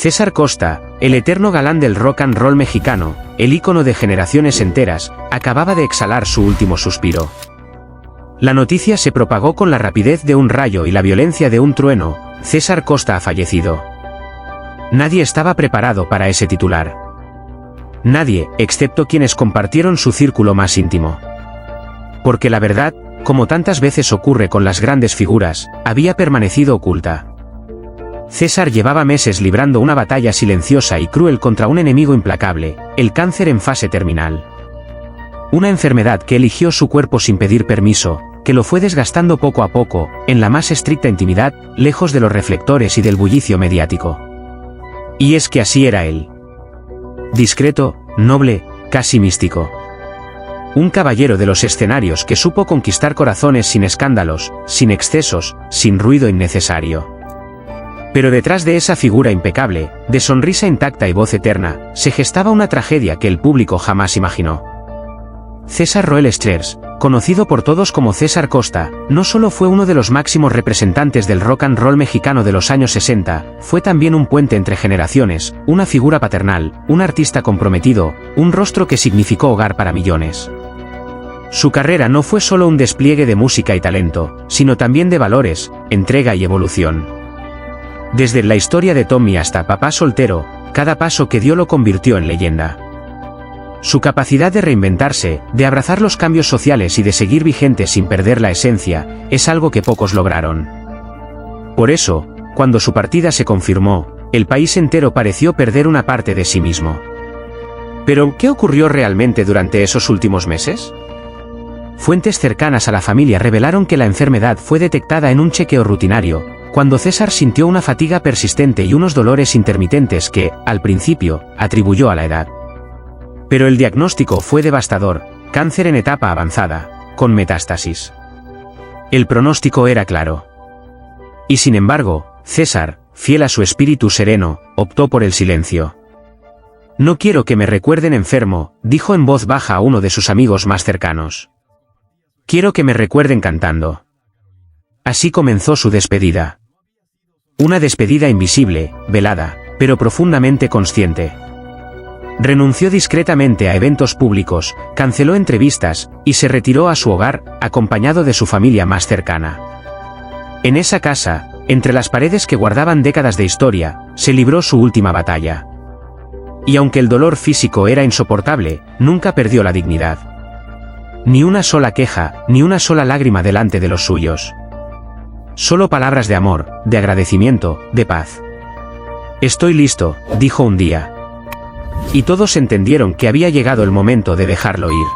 César Costa, el eterno galán del rock and roll mexicano, el ícono de generaciones enteras, acababa de exhalar su último suspiro. La noticia se propagó con la rapidez de un rayo y la violencia de un trueno: César Costa ha fallecido. Nadie estaba preparado para ese titular. Nadie, excepto quienes compartieron su círculo más íntimo. Porque la verdad, como tantas veces ocurre con las grandes figuras, había permanecido oculta. César llevaba meses librando una batalla silenciosa y cruel contra un enemigo implacable, el cáncer en fase terminal. Una enfermedad que eligió su cuerpo sin pedir permiso, que lo fue desgastando poco a poco, en la más estricta intimidad, lejos de los reflectores y del bullicio mediático. Y es que así era él. Discreto, noble, casi místico. Un caballero de los escenarios que supo conquistar corazones sin escándalos, sin excesos, sin ruido innecesario. Pero detrás de esa figura impecable, de sonrisa intacta y voz eterna, se gestaba una tragedia que el público jamás imaginó. César Roel Stretch, conocido por todos como César Costa, no solo fue uno de los máximos representantes del rock and roll mexicano de los años 60, fue también un puente entre generaciones, una figura paternal, un artista comprometido, un rostro que significó hogar para millones. Su carrera no fue solo un despliegue de música y talento, sino también de valores, entrega y evolución. Desde la historia de Tommy hasta Papá Soltero, cada paso que dio lo convirtió en leyenda. Su capacidad de reinventarse, de abrazar los cambios sociales y de seguir vigente sin perder la esencia, es algo que pocos lograron. Por eso, cuando su partida se confirmó, el país entero pareció perder una parte de sí mismo. Pero, ¿qué ocurrió realmente durante esos últimos meses? Fuentes cercanas a la familia revelaron que la enfermedad fue detectada en un chequeo rutinario, cuando César sintió una fatiga persistente y unos dolores intermitentes que, al principio, atribuyó a la edad. Pero el diagnóstico fue devastador: cáncer en etapa avanzada, con metástasis. El pronóstico era claro. Y sin embargo, César, fiel a su espíritu sereno, optó por el silencio. «No quiero que me recuerden enfermo», dijo en voz baja a uno de sus amigos más cercanos. «Quiero que me recuerden cantando». Así comenzó su despedida. Una despedida invisible, velada, pero profundamente consciente. Renunció discretamente a eventos públicos, canceló entrevistas, y se retiró a su hogar, acompañado de su familia más cercana. En esa casa, entre las paredes que guardaban décadas de historia, se libró su última batalla. Y aunque el dolor físico era insoportable, nunca perdió la dignidad. Ni una sola queja, ni una sola lágrima delante de los suyos. Solo palabras de amor, de agradecimiento, de paz. «Estoy listo», dijo un día. Y todos entendieron que había llegado el momento de dejarlo ir.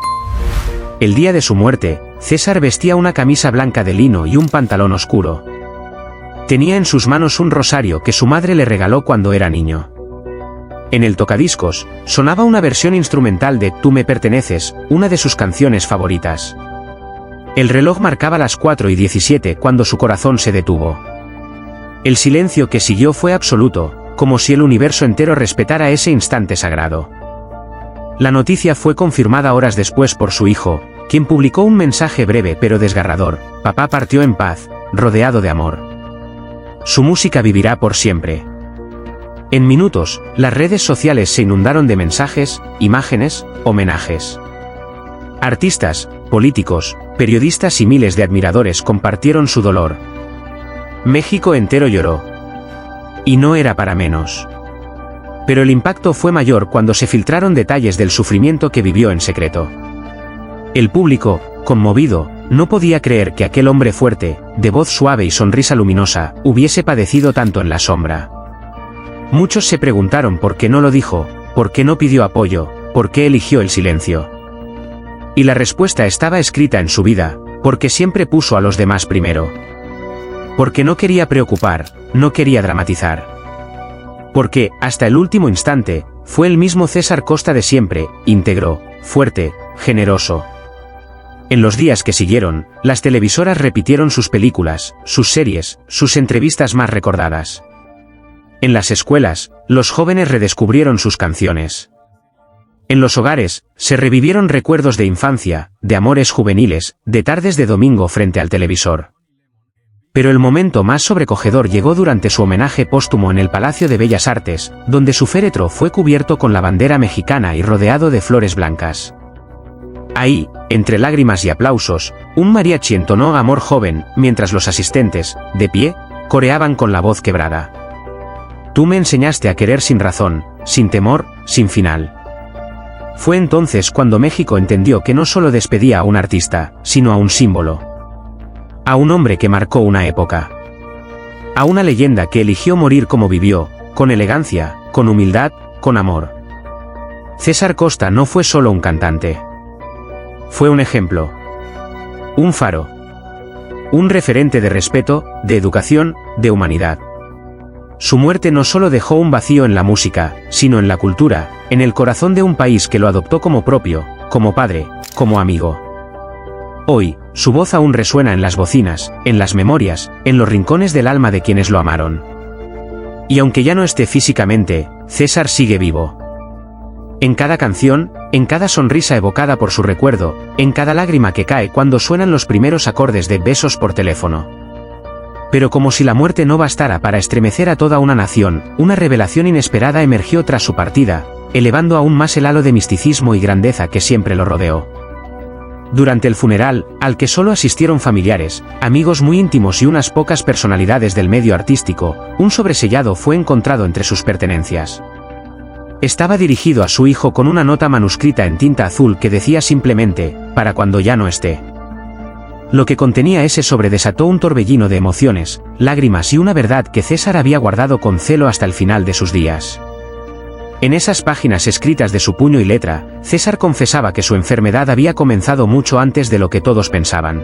El día de su muerte, César vestía una camisa blanca de lino y un pantalón oscuro. Tenía en sus manos un rosario que su madre le regaló cuando era niño. En el tocadiscos, sonaba una versión instrumental de «Tú me perteneces», una de sus canciones favoritas. El reloj marcaba las 4:17 cuando su corazón se detuvo. El silencio que siguió fue absoluto, como si el universo entero respetara ese instante sagrado. La noticia fue confirmada horas después por su hijo, quien publicó un mensaje breve pero desgarrador: «Papá partió en paz, rodeado de amor. Su música vivirá por siempre». En minutos, las redes sociales se inundaron de mensajes, imágenes, homenajes. Artistas, políticos, periodistas y miles de admiradores compartieron su dolor. México entero lloró. Y no era para menos. Pero el impacto fue mayor cuando se filtraron detalles del sufrimiento que vivió en secreto. El público, conmovido, no podía creer que aquel hombre fuerte, de voz suave y sonrisa luminosa, hubiese padecido tanto en la sombra. Muchos se preguntaron por qué no lo dijo, por qué no pidió apoyo, por qué eligió el silencio. Y la respuesta estaba escrita en su vida: porque siempre puso a los demás primero. Porque no quería preocupar, no quería dramatizar. Porque, hasta el último instante, fue el mismo César Costa de siempre, íntegro, fuerte, generoso. En los días que siguieron, las televisoras repitieron sus películas, sus series, sus entrevistas más recordadas. En las escuelas, los jóvenes redescubrieron sus canciones. En los hogares, se revivieron recuerdos de infancia, de amores juveniles, de tardes de domingo frente al televisor. Pero el momento más sobrecogedor llegó durante su homenaje póstumo en el Palacio de Bellas Artes, donde su féretro fue cubierto con la bandera mexicana y rodeado de flores blancas. Ahí, entre lágrimas y aplausos, un mariachi entonó Amor Joven, mientras los asistentes, de pie, coreaban con la voz quebrada. Tú me enseñaste a querer sin razón, sin temor, sin final. Fue entonces cuando México entendió que no solo despedía a un artista, sino a un símbolo. A un hombre que marcó una época. A una leyenda que eligió morir como vivió, con elegancia, con humildad, con amor. César Costa no fue solo un cantante. Fue un ejemplo. Un faro. Un referente de respeto, de educación, de humanidad. Su muerte no solo dejó un vacío en la música, sino en la cultura, en el corazón de un país que lo adoptó como propio, como padre, como amigo. Hoy, su voz aún resuena en las bocinas, en las memorias, en los rincones del alma de quienes lo amaron. Y aunque ya no esté físicamente, César sigue vivo. En cada canción, en cada sonrisa evocada por su recuerdo, en cada lágrima que cae cuando suenan los primeros acordes de Besos por teléfono. Pero como si la muerte no bastara para estremecer a toda una nación, una revelación inesperada emergió tras su partida, elevando aún más el halo de misticismo y grandeza que siempre lo rodeó. Durante el funeral, al que solo asistieron familiares, amigos muy íntimos y unas pocas personalidades del medio artístico, un sobresellado fue encontrado entre sus pertenencias. Estaba dirigido a su hijo con una nota manuscrita en tinta azul que decía simplemente, para cuando ya no esté. Lo que contenía ese sobre desató un torbellino de emociones, lágrimas y una verdad que César había guardado con celo hasta el final de sus días. En esas páginas escritas de su puño y letra, César confesaba que su enfermedad había comenzado mucho antes de lo que todos pensaban.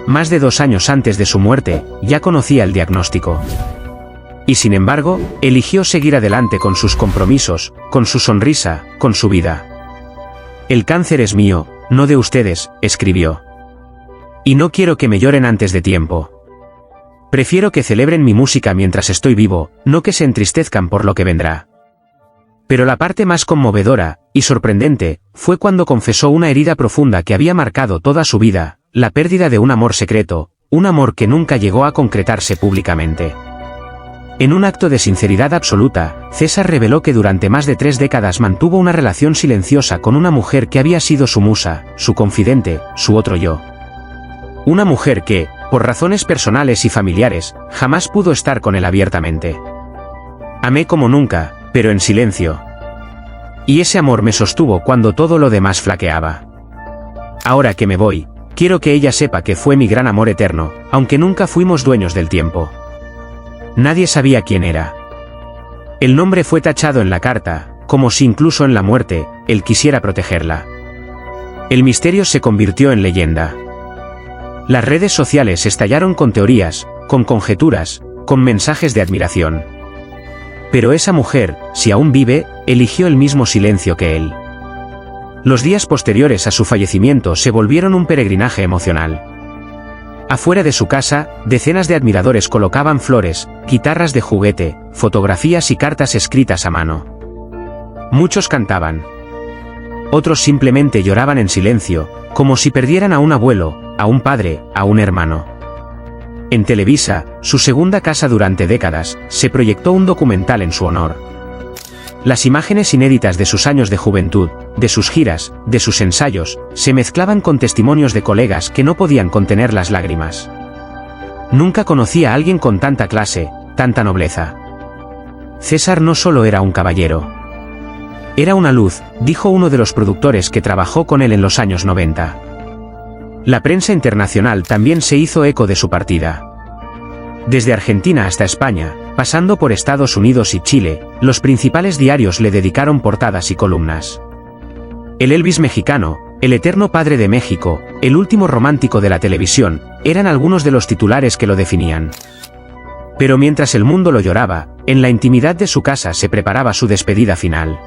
Más de 2 años antes de su muerte, ya conocía el diagnóstico. Y sin embargo, eligió seguir adelante con sus compromisos, con su sonrisa, con su vida. El cáncer es mío, no de ustedes, escribió. Y no quiero que me lloren antes de tiempo. Prefiero que celebren mi música mientras estoy vivo, no que se entristezcan por lo que vendrá. Pero la parte más conmovedora, y sorprendente, fue cuando confesó una herida profunda que había marcado toda su vida, la pérdida de un amor secreto, un amor que nunca llegó a concretarse públicamente. En un acto de sinceridad absoluta, César reveló que durante más de 3 décadas mantuvo una relación silenciosa con una mujer que había sido su musa, su confidente, su otro yo. Una mujer que, por razones personales y familiares, jamás pudo estar con él abiertamente. Amé como nunca, pero en silencio. Y ese amor me sostuvo cuando todo lo demás flaqueaba. Ahora que me voy, quiero que ella sepa que fue mi gran amor eterno, aunque nunca fuimos dueños del tiempo. Nadie sabía quién era. El nombre fue tachado en la carta, como si incluso en la muerte, él quisiera protegerla. El misterio se convirtió en leyenda. Las redes sociales estallaron con teorías, con conjeturas, con mensajes de admiración. Pero esa mujer, si aún vive, eligió el mismo silencio que él. Los días posteriores a su fallecimiento se volvieron un peregrinaje emocional. Afuera de su casa, decenas de admiradores colocaban flores, guitarras de juguete, fotografías y cartas escritas a mano. Muchos cantaban. Otros simplemente lloraban en silencio, como si perdieran a un abuelo, a un padre, a un hermano. En Televisa, su segunda casa durante décadas, se proyectó un documental en su honor. Las imágenes inéditas de sus años de juventud, de sus giras, de sus ensayos, se mezclaban con testimonios de colegas que no podían contener las lágrimas. Nunca conocí a alguien con tanta clase, tanta nobleza. César no solo era un caballero. Era una luz, dijo uno de los productores que trabajó con él en los años 90. La prensa internacional también se hizo eco de su partida. Desde Argentina hasta España, pasando por Estados Unidos y Chile, los principales diarios le dedicaron portadas y columnas. El Elvis mexicano, el eterno padre de México, el último romántico de la televisión, eran algunos de los titulares que lo definían. Pero mientras el mundo lo lloraba, en la intimidad de su casa se preparaba su despedida final.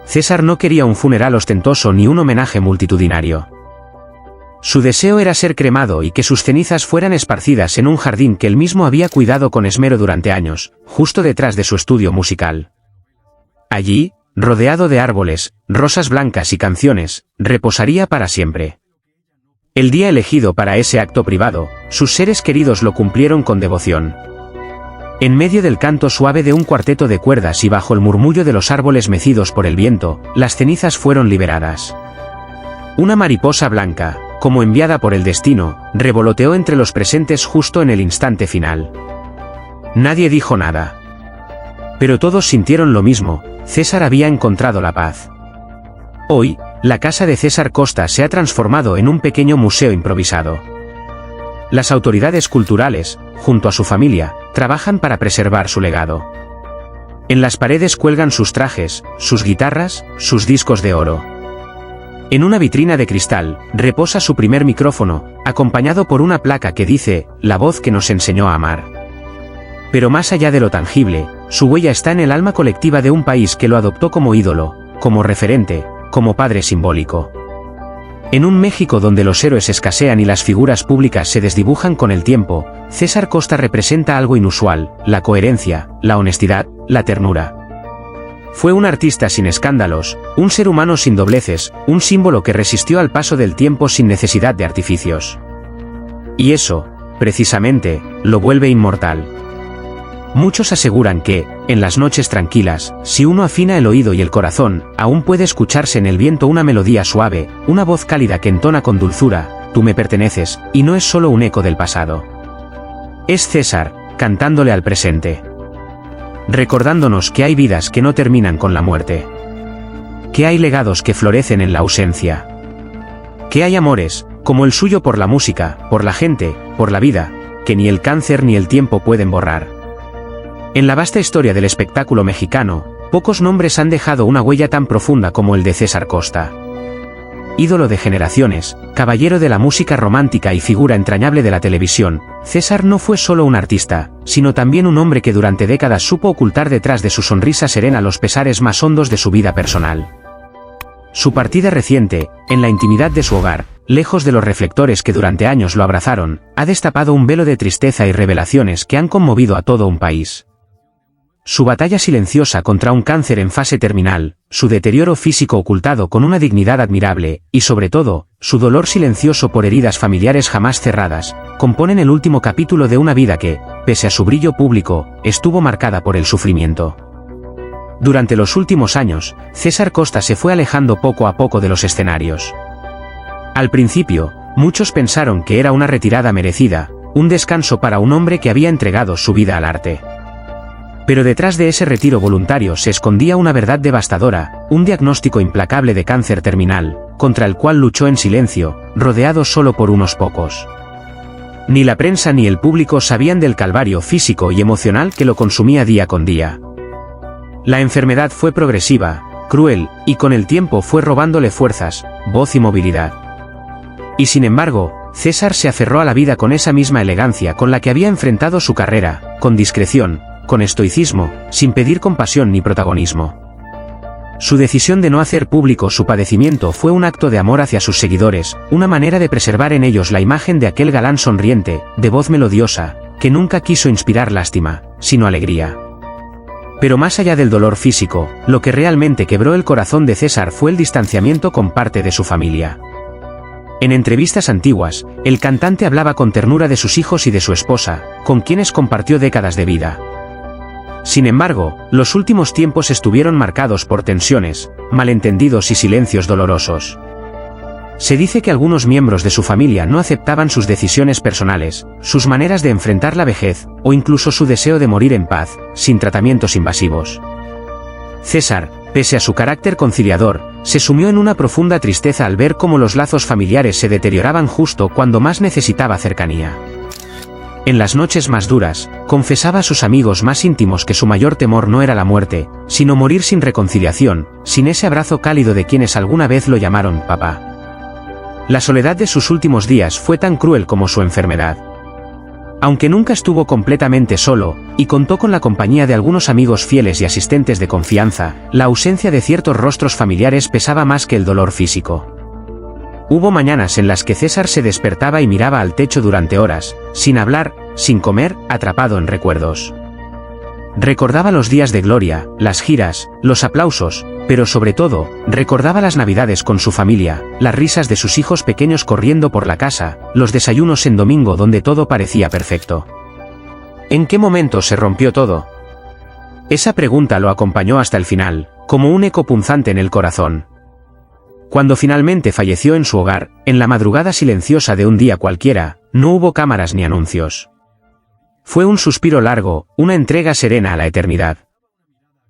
César no quería un funeral ostentoso ni un homenaje multitudinario. Su deseo era ser cremado y que sus cenizas fueran esparcidas en un jardín que él mismo había cuidado con esmero durante años, justo detrás de su estudio musical. Allí, rodeado de árboles, rosas blancas y canciones, reposaría para siempre. El día elegido para ese acto privado, sus seres queridos lo cumplieron con devoción. En medio del canto suave de un cuarteto de cuerdas y bajo el murmullo de los árboles mecidos por el viento, las cenizas fueron liberadas. Una mariposa blanca, como enviada por el destino, revoloteó entre los presentes justo en el instante final. Nadie dijo nada. Pero todos sintieron lo mismo: César había encontrado la paz. Hoy, la casa de César Costa se ha transformado en un pequeño museo improvisado. Las autoridades culturales, junto a su familia, trabajan para preservar su legado. En las paredes cuelgan sus trajes, sus guitarras, sus discos de oro. En una vitrina de cristal, reposa su primer micrófono, acompañado por una placa que dice: la voz que nos enseñó a amar. Pero más allá de lo tangible, su huella está en el alma colectiva de un país que lo adoptó como ídolo, como referente, como padre simbólico. En un México donde los héroes escasean y las figuras públicas se desdibujan con el tiempo, César Costa representa algo inusual: la coherencia, la honestidad, la ternura. Fue un artista sin escándalos, un ser humano sin dobleces, un símbolo que resistió al paso del tiempo sin necesidad de artificios. Y eso, precisamente, lo vuelve inmortal. Muchos aseguran que, en las noches tranquilas, si uno afina el oído y el corazón, aún puede escucharse en el viento una melodía suave, una voz cálida que entona con dulzura: tú me perteneces, y no es solo un eco del pasado. Es César, cantándole al presente. Recordándonos que hay vidas que no terminan con la muerte. Que hay legados que florecen en la ausencia. Que hay amores, como el suyo por la música, por la gente, por la vida, que ni el cáncer ni el tiempo pueden borrar. En la vasta historia del espectáculo mexicano, pocos nombres han dejado una huella tan profunda como el de César Costa. Ídolo de generaciones, caballero de la música romántica y figura entrañable de la televisión, César no fue solo un artista, sino también un hombre que durante décadas supo ocultar detrás de su sonrisa serena los pesares más hondos de su vida personal. Su partida reciente, en la intimidad de su hogar, lejos de los reflectores que durante años lo abrazaron, ha destapado un velo de tristeza y revelaciones que han conmovido a todo un país. Su batalla silenciosa contra un cáncer en fase terminal, su deterioro físico ocultado con una dignidad admirable, y sobre todo, su dolor silencioso por heridas familiares jamás cerradas, componen el último capítulo de una vida que, pese a su brillo público, estuvo marcada por el sufrimiento. Durante los últimos años, César Costa se fue alejando poco a poco de los escenarios. Al principio, muchos pensaron que era una retirada merecida, un descanso para un hombre que había entregado su vida al arte. Pero detrás de ese retiro voluntario se escondía una verdad devastadora, un diagnóstico implacable de cáncer terminal, contra el cual luchó en silencio, rodeado solo por unos pocos. Ni la prensa ni el público sabían del calvario físico y emocional que lo consumía día con día. La enfermedad fue progresiva, cruel, y con el tiempo fue robándole fuerzas, voz y movilidad. Y sin embargo, César se aferró a la vida con esa misma elegancia con la que había enfrentado su carrera, con discreción, con estoicismo, sin pedir compasión ni protagonismo. Su decisión de no hacer público su padecimiento fue un acto de amor hacia sus seguidores, una manera de preservar en ellos la imagen de aquel galán sonriente, de voz melodiosa, que nunca quiso inspirar lástima, sino alegría. Pero más allá del dolor físico, lo que realmente quebró el corazón de César fue el distanciamiento con parte de su familia. En entrevistas antiguas, el cantante hablaba con ternura de sus hijos y de su esposa, con quienes compartió décadas de vida. Sin embargo, los últimos tiempos estuvieron marcados por tensiones, malentendidos y silencios dolorosos. Se dice que algunos miembros de su familia no aceptaban sus decisiones personales, sus maneras de enfrentar la vejez, o incluso su deseo de morir en paz, sin tratamientos invasivos. César, pese a su carácter conciliador, se sumió en una profunda tristeza al ver cómo los lazos familiares se deterioraban justo cuando más necesitaba cercanía. En las noches más duras, confesaba a sus amigos más íntimos que su mayor temor no era la muerte, sino morir sin reconciliación, sin ese abrazo cálido de quienes alguna vez lo llamaron papá. La soledad de sus últimos días fue tan cruel como su enfermedad. Aunque nunca estuvo completamente solo, y contó con la compañía de algunos amigos fieles y asistentes de confianza, la ausencia de ciertos rostros familiares pesaba más que el dolor físico. Hubo mañanas en las que César se despertaba y miraba al techo durante horas, sin hablar, sin comer, atrapado en recuerdos. Recordaba los días de gloria, las giras, los aplausos, pero sobre todo, recordaba las navidades con su familia, las risas de sus hijos pequeños corriendo por la casa, los desayunos en domingo donde todo parecía perfecto. ¿En qué momento se rompió todo? Esa pregunta lo acompañó hasta el final, como un eco punzante en el corazón. Cuando finalmente falleció en su hogar, en la madrugada silenciosa de un día cualquiera, no hubo cámaras ni anuncios. Fue un suspiro largo, una entrega serena a la eternidad.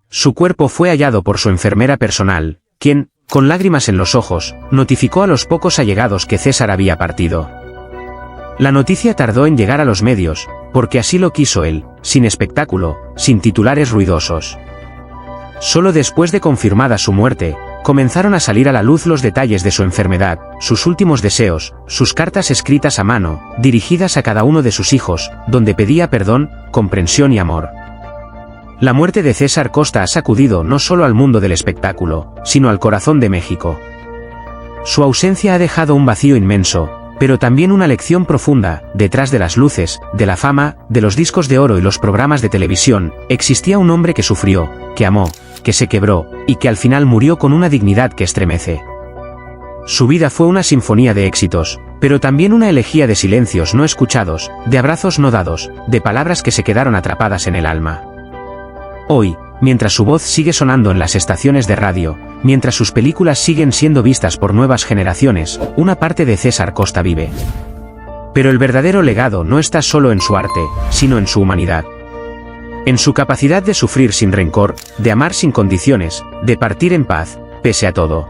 Su cuerpo fue hallado por su enfermera personal, quien, con lágrimas en los ojos, notificó a los pocos allegados que César había partido. La noticia tardó en llegar a los medios, porque así lo quiso él, sin espectáculo, sin titulares ruidosos. Solo después de confirmada su muerte, comenzaron a salir a la luz los detalles de su enfermedad, sus últimos deseos, sus cartas escritas a mano, dirigidas a cada uno de sus hijos, donde pedía perdón, comprensión y amor. La muerte de César Costa ha sacudido no solo al mundo del espectáculo, sino al corazón de México. Su ausencia ha dejado un vacío inmenso, pero también una lección profunda. Detrás de las luces, de la fama, de los discos de oro y los programas de televisión, existía un hombre que sufrió, que amó, que se quebró, y que al final murió con una dignidad que estremece. Su vida fue una sinfonía de éxitos, pero también una elegía de silencios no escuchados, de abrazos no dados, de palabras que se quedaron atrapadas en el alma. Hoy, mientras su voz sigue sonando en las estaciones de radio, mientras sus películas siguen siendo vistas por nuevas generaciones, una parte de César Costa vive. Pero el verdadero legado no está solo en su arte, sino en su humanidad. En su capacidad de sufrir sin rencor, de amar sin condiciones, de partir en paz, pese a todo.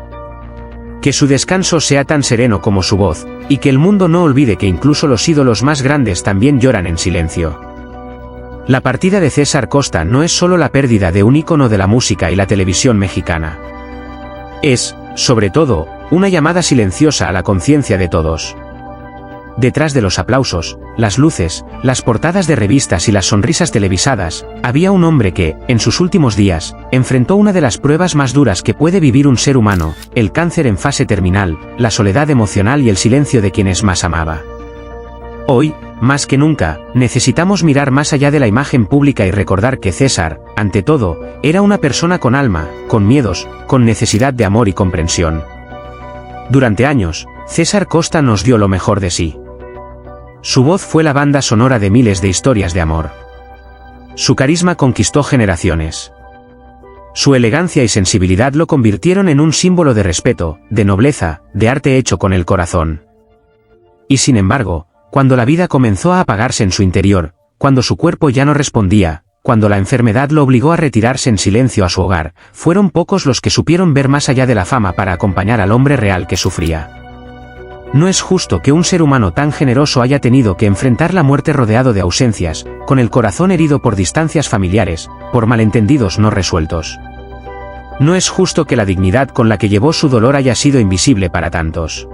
Que su descanso sea tan sereno como su voz, y que el mundo no olvide que incluso los ídolos más grandes también lloran en silencio. La partida de César Costa no es solo la pérdida de un ícono de la música y la televisión mexicana. Es, sobre todo, una llamada silenciosa a la conciencia de todos. Detrás de los aplausos, las luces, las portadas de revistas y las sonrisas televisadas, había un hombre que, en sus últimos días, enfrentó una de las pruebas más duras que puede vivir un ser humano, el cáncer en fase terminal, la soledad emocional y el silencio de quienes más amaba. Hoy, más que nunca, necesitamos mirar más allá de la imagen pública y recordar que César, ante todo, era una persona con alma, con miedos, con necesidad de amor y comprensión. Durante años, César Costa nos dio lo mejor de sí. Su voz fue la banda sonora de miles de historias de amor. Su carisma conquistó generaciones. Su elegancia y sensibilidad lo convirtieron en un símbolo de respeto, de nobleza, de arte hecho con el corazón. Y sin embargo, cuando la vida comenzó a apagarse en su interior, cuando su cuerpo ya no respondía, cuando la enfermedad lo obligó a retirarse en silencio a su hogar, fueron pocos los que supieron ver más allá de la fama para acompañar al hombre real que sufría. No es justo que un ser humano tan generoso haya tenido que enfrentar la muerte rodeado de ausencias, con el corazón herido por distancias familiares, por malentendidos no resueltos. No es justo que la dignidad con la que llevó su dolor haya sido invisible para tantos.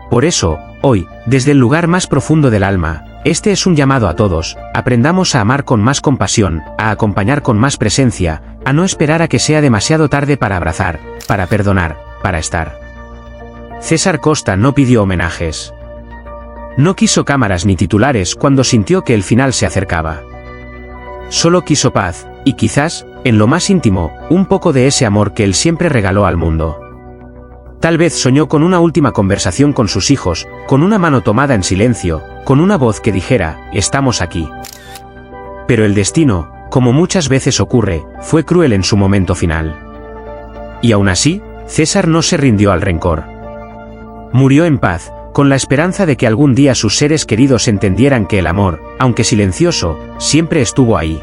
Por eso, hoy, desde el lugar más profundo del alma, este es un llamado a todos: aprendamos a amar con más compasión, a acompañar con más presencia, a no esperar a que sea demasiado tarde para abrazar, para perdonar, para estar. César Costa no pidió homenajes. No quiso cámaras ni titulares cuando sintió que el final se acercaba. Solo quiso paz, y quizás, en lo más íntimo, un poco de ese amor que él siempre regaló al mundo. Tal vez soñó con una última conversación con sus hijos, con una mano tomada en silencio, con una voz que dijera: estamos aquí. Pero el destino, como muchas veces ocurre, fue cruel en su momento final. Y aún así, César no se rindió al rencor. Murió en paz, con la esperanza de que algún día sus seres queridos entendieran que el amor, aunque silencioso, siempre estuvo ahí.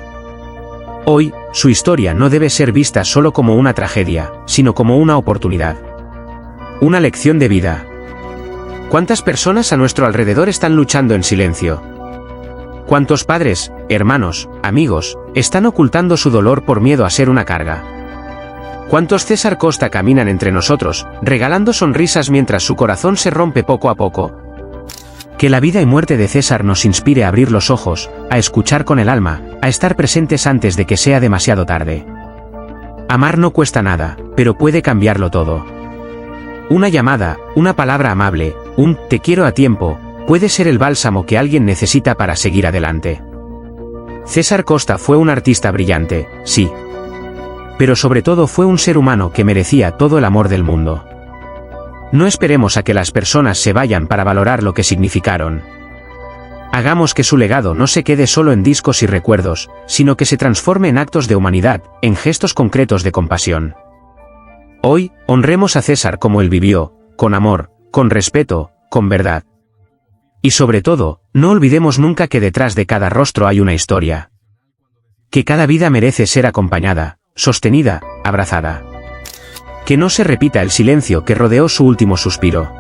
Hoy, su historia no debe ser vista solo como una tragedia, sino como una oportunidad. Una lección de vida. ¿Cuántas personas a nuestro alrededor están luchando en silencio? ¿Cuántos padres, hermanos, amigos, están ocultando su dolor por miedo a ser una carga? ¿Cuántos César Costa caminan entre nosotros, regalando sonrisas mientras su corazón se rompe poco a poco? Que la vida y muerte de César nos inspire a abrir los ojos, a escuchar con el alma, a estar presentes antes de que sea demasiado tarde. Amar no cuesta nada, pero puede cambiarlo todo. Una llamada, una palabra amable, un "te quiero" a tiempo, puede ser el bálsamo que alguien necesita para seguir adelante. César Costa fue un artista brillante, sí. pero sobre todo fue un ser humano que merecía todo el amor del mundo. No esperemos a que las personas se vayan para valorar lo que significaron. Hagamos que su legado no se quede solo en discos y recuerdos, sino que se transforme en actos de humanidad, en gestos concretos de compasión. Hoy, honremos a César como él vivió, con amor, con respeto, con verdad. Y sobre todo, no olvidemos nunca que detrás de cada rostro hay una historia. Que cada vida merece ser acompañada, sostenida, abrazada. Que no se repita el silencio que rodeó su último suspiro.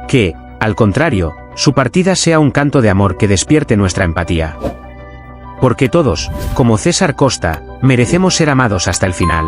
Que, al contrario, su partida sea un canto de amor que despierte nuestra empatía. Porque todos, como César Costa, merecemos ser amados hasta el final.